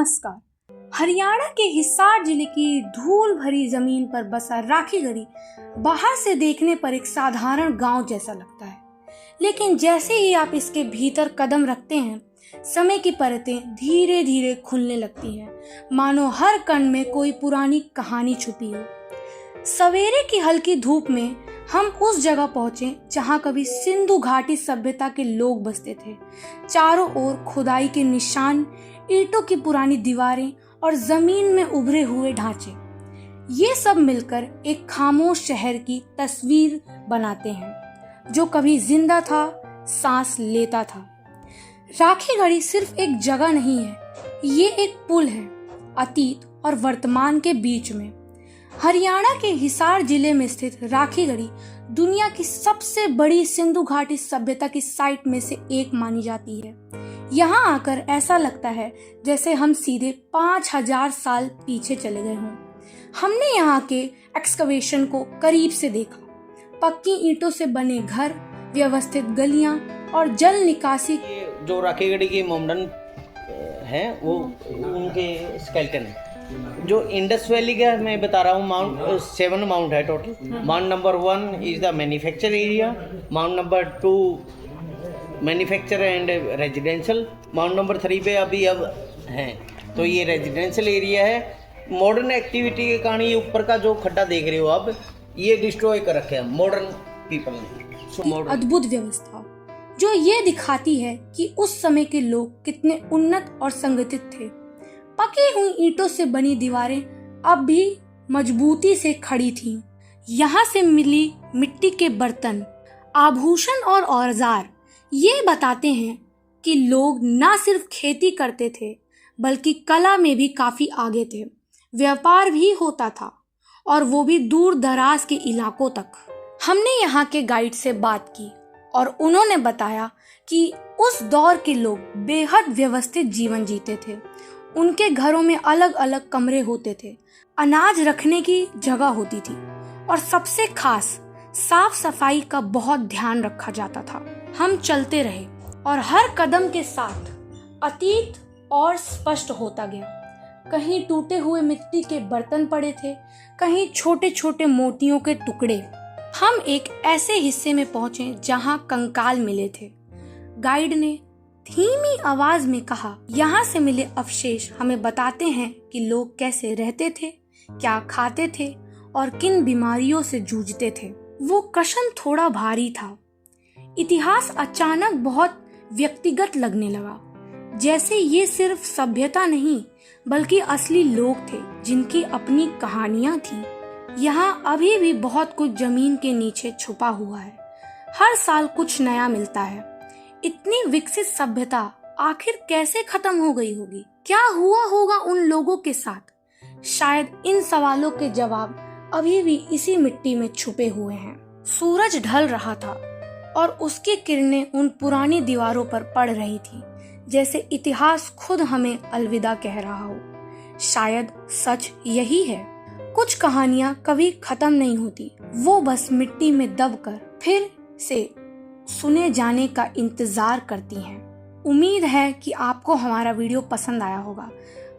नमस्कार। हरियाणा के हिसार जिले की धूल भरी जमीन पर बसा राखीगढ़ी बाहर से देखने पर एक साधारण गांव जैसा लगता है, लेकिन जैसे ही आप इसके भीतर कदम रखते हैं, समय की परतें धीरे धीरे खुलने लगती हैं, मानो हर कण में कोई पुरानी कहानी छुपी हो। सवेरे की हल्की धूप में हम उस जगह पहुंचे जहां कभी सिंधु घाटी सभ्यता के लोग बसते थे। चारों ओर खुदाई के निशान, ईंटों की पुरानी दीवारें और जमीन में उभरे हुए ढांचे, ये सब मिलकर एक खामोश शहर की तस्वीर बनाते हैं जो कभी जिंदा था, सांस लेता था। राखीगढ़ी सिर्फ एक जगह नहीं है, ये एक पुल है अतीत और वर्तमान के बीच में। हरियाणा के हिसार जिले में स्थित राखीगढ़ी दुनिया की सबसे बड़ी सिंधु घाटी सभ्यता की साइट में से एक मानी जाती है। यहाँ आकर ऐसा लगता है जैसे हम सीधे 5000 साल पीछे चले गए हों। हमने यहाँ के एक्सकवेशन को करीब से देखा। पक्की ईंटों से बने घर, व्यवस्थित गलियां और जल निकासी। जो राखीगढ़ी की मोमडन है वो उनके स्केलेटन है। जो इंडस वैली का मैं बता रहा हूँ, 7 माउंट है total. Mount number 1 is the manufacture area, mount number 2 manufacture and residential, mount number 3 पे अब हैं। तो ये रेजिडेंशियल एरिया है। मॉडर्न एक्टिविटी के कारण ये ऊपर का जो खड्डा देख रहे हो आप, ये डिस्ट्रॉय कर रखे हैं मॉडर्न पीपल ने। अद्भुत व्यवस्था जो ये दिखाती है कि उस समय के लोग कितने उन्नत और संगठित थे। पकी हुई ईंटों से बनी दीवारें अब भी मजबूती से खड़ी थीं। यहाँ से मिली मिट्टी के बर्तन, आभूषण और औजार ये बताते हैं कि लोग न सिर्फ खेती करते थे बल्कि कला में भी काफी आगे थे। व्यापार भी होता था और वो भी दूर दराज के इलाकों तक। हमने यहाँ के गाइड से बात की और उन्होंने बताया कि उस दौर के लोग बेहद व्यवस्थित जीवन जीते थे। उनके घरों में अलग अलग कमरे होते थे, अनाज रखने की जगह होती थी और सबसे खास साफ सफाई का बहुत ध्यान रखा जाता था। हम चलते रहे और हर कदम के साथ अतीत और स्पष्ट होता गया। कहीं टूटे हुए मिट्टी के बर्तन पड़े थे, कहीं छोटे छोटे मोतियों के टुकड़े। हम एक ऐसे हिस्से में पहुंचे जहां कंकाल मिले थे। गाइड ने धीमी आवाज में कहा, यहाँ से मिले अवशेष हमें बताते हैं कि लोग कैसे रहते थे, क्या खाते थे और किन बीमारियों से जूझते थे। वो कशन थोड़ा भारी था। इतिहास अचानक बहुत व्यक्तिगत लगने लगा, जैसे ये सिर्फ सभ्यता नहीं बल्कि असली लोग थे जिनकी अपनी कहानियां थी। यहाँ अभी भी बहुत कुछ जमीन के नीचे छुपा हुआ है। हर साल कुछ नया मिलता है। इतनी विकसित सभ्यता आखिर कैसे खत्म हो गई होगी? क्या हुआ होगा उन लोगों के साथ? शायद इन सवालों के जवाब अभी भी इसी मिट्टी में छुपे हुए हैं। सूरज ढल रहा था और उसकी किरणें उन पुरानी दीवारों पर पड़ रही थी, जैसे इतिहास खुद हमें अलविदा कह रहा हो। शायद सच यही है, कुछ कहानियां कभी खत्म नहीं होती, वो बस मिट्टी में दबकर फिर से सुने जाने का इंतजार करती हैं। उम्मीद है कि आपको हमारा वीडियो पसंद आया होगा।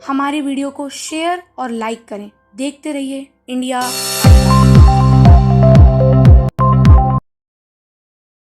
हमारे वीडियो को शेयर और लाइक करें। देखते रहिए इंडिया।